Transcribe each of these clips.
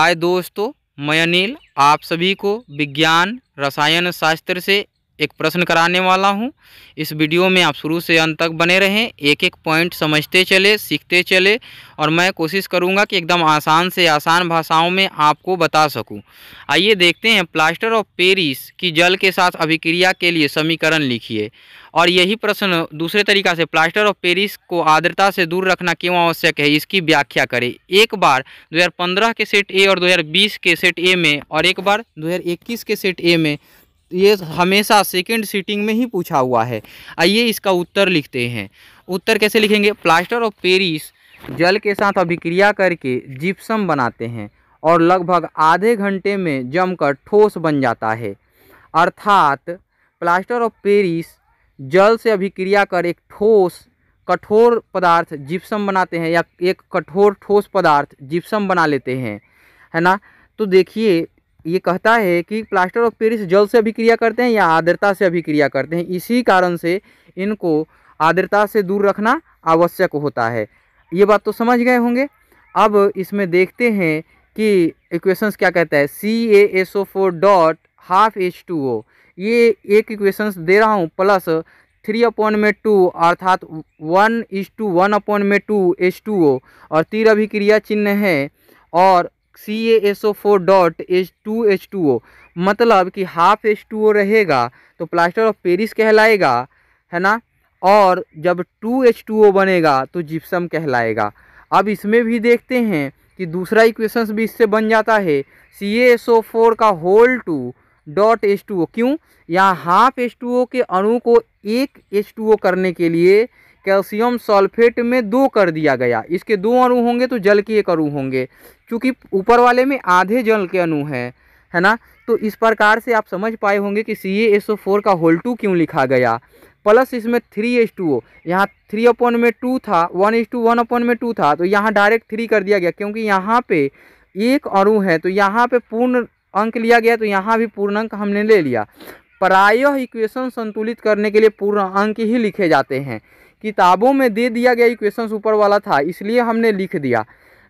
हाय दोस्तों, मैं अनिल आप सभी को विज्ञान रसायन शास्त्र से एक प्रश्न कराने वाला हूं। इस वीडियो में आप शुरू से अंत तक बने रहें, एक एक पॉइंट समझते चले, सीखते चले और मैं कोशिश करूंगा कि एकदम आसान से आसान भाषाओं में आपको बता सकूं। आइए देखते हैं, प्लास्टर ऑफ पेरिस की जल के साथ अभिक्रिया के लिए समीकरण लिखिए। और यही प्रश्न दूसरे तरीक़ा से, प्लास्टर ऑफ पेरिस को आर्द्रता से दूर रखना क्यों आवश्यक है, इसकी व्याख्या करें। एक बार 2015 के सेट ए और 2020 के सेट ए में और एक बार 2021 के सेट ए में ये हमेशा सेकंड सीटिंग में ही पूछा हुआ है। आइए इसका उत्तर लिखते हैं। उत्तर कैसे लिखेंगे? प्लास्टर ऑफ पेरिस जल के साथ अभिक्रिया करके जिप्सम बनाते हैं और लगभग आधे घंटे में जमकर ठोस बन जाता है। अर्थात प्लास्टर ऑफ पेरिस जल से अभिक्रिया कर एक ठोस कठोर पदार्थ जिप्सम बनाते हैं, या एक कठोर ठोस पदार्थ जिप्सम बना लेते हैं, है ना। तो देखिए, ये कहता है कि प्लास्टर ऑफ पेरिस जल से अभिक्रिया करते हैं या आर्द्रता से अभिक्रिया करते हैं, इसी कारण से इनको आर्द्रता से दूर रखना आवश्यक होता है। ये बात तो समझ गए होंगे। अब इसमें देखते हैं कि इक्वेशंस क्या कहता है। CaSO4 डॉट हाफ H2O, ये एक इक्वेशंस दे रहा हूँ, प्लस 3/2 अर्थात 1:1/2 H2O और तीर अभिक्रिया चिन्ह है, और CaSO4 डॉट H2H2O, मतलब कि हाफ H2O रहेगा तो प्लास्टर ऑफ पेरिस कहलाएगा, है ना। और जब 2H2O बनेगा तो जिप्सम कहलाएगा। अब इसमें भी देखते हैं कि दूसरा इक्वेशंस भी इससे बन जाता है। CaSO4 का होल 2 डॉट H2O, क्यों? यहाँ हाफ H2O के अणु को एक H2O करने के लिए कैल्शियम सल्फेट में 2 कर दिया गया। इसके 2 अणु होंगे तो जल के 1 अणु होंगे, क्योंकि ऊपर वाले में आधे जल के अणु हैं, है ना। तो इस प्रकार से आप समझ पाए होंगे कि CaSO4 का होल 2 क्यों लिखा गया। प्लस इसमें 3H2O, यहाँ 3/2 था, 1:1/2 था, तो यहाँ डायरेक्ट 3 कर दिया गया, क्योंकि यहाँ पे एक अणु है तो यहाँ पे पूर्ण अंक लिया गया, तो यहाँ भी पूर्ण अंक हमने ले लिया। प्रायः इक्वेशन संतुलित करने के लिए पूर्ण अंक ही लिखे जाते हैं। किताबों में दे दिया गया इक्वेशंस ऊपर वाला था, इसलिए हमने लिख दिया,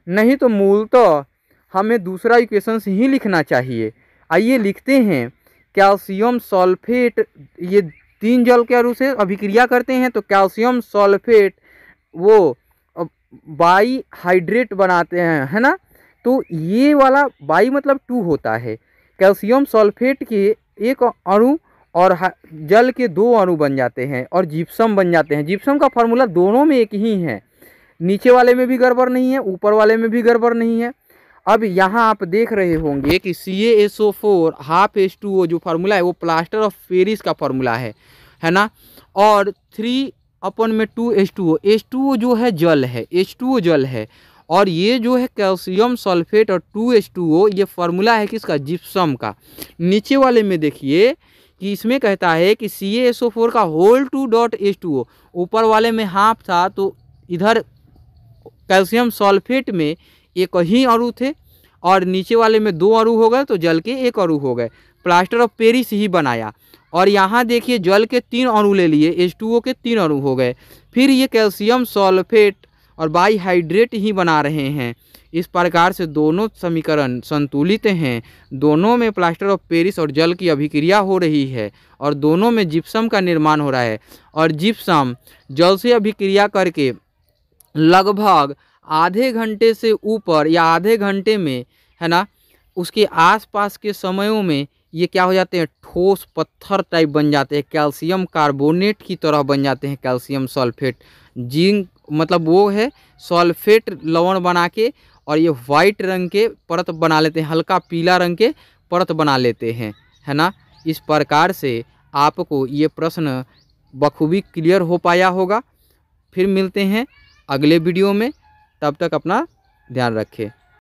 नहीं तो मूलतः हमें दूसरा इक्वेशंस ही लिखना चाहिए। आइए लिखते हैं। कैल्शियम सल्फेट, ये 3 जल के अणु से अभिक्रिया करते हैं तो कैल्शियम सल्फेट वो बाई हाइड्रेट बनाते हैं, है ना। तो ये वाला बाई मतलब 2 होता है। कैल्शियम सल्फेट के एक अणु और जल के 2 अणु बन जाते हैं और जिप्सम बन जाते हैं। जिप्सम का फार्मूला दोनों में एक ही है, नीचे वाले में भी गड़बड़ नहीं है, ऊपर वाले में भी गड़बड़ नहीं है। अब यहाँ आप देख रहे होंगे कि CaSO4 हाफ H2O जो फार्मूला है वो प्लास्टर ऑफ पेरिस का फार्मूला है ना। और 3/2 H2O, H2O जो है जल है, H2O जल है, और ये जो है कैल्शियम सल्फेट और 2H2O ये फार्मूला है किसका? जिप्सम का। नीचे वाले में देखिए कि इसमें कहता है कि CaSO4 का होल 2 डॉट H2O, ऊपर वाले में हाफ था तो इधर कैल्शियम सल्फेट में एक ही अणु थे और नीचे वाले में 2 अणु हो गए तो जल के 1 अणु हो गए। प्लास्टर ऑफ पेरिस ही बनाया। और यहाँ देखिए जल के 3 अणु ले लिए, H2O के 3 अणु हो गए। फिर ये कैल्शियम सल्फेट और बाई हाइड्रेट ही बना रहे हैं। इस प्रकार से दोनों समीकरण संतुलित हैं, दोनों में प्लास्टर ऑफ पेरिस और जल की अभिक्रिया हो रही है और दोनों में जिप्सम का निर्माण हो रहा है। और जिप्सम जल से अभिक्रिया करके लगभग आधे घंटे से ऊपर या आधे घंटे में, है ना, उसके आसपास के समयों में ये क्या हो जाते हैं? ठोस पत्थर टाइप बन जाते हैं, कैल्शियम कार्बोनेट की तरह बन जाते हैं। कैल्शियम सल्फेट जिंक मतलब वो है सल्फेट लवण बना के, और ये वाइट रंग के परत बना लेते हैं, हल्का पीला रंग के परत बना लेते हैं, है ना। इस प्रकार से आपको ये प्रश्न बखूबी क्लियर हो पाया होगा। फिर मिलते हैं अगले वीडियो में, तब तक अपना ध्यान रखें।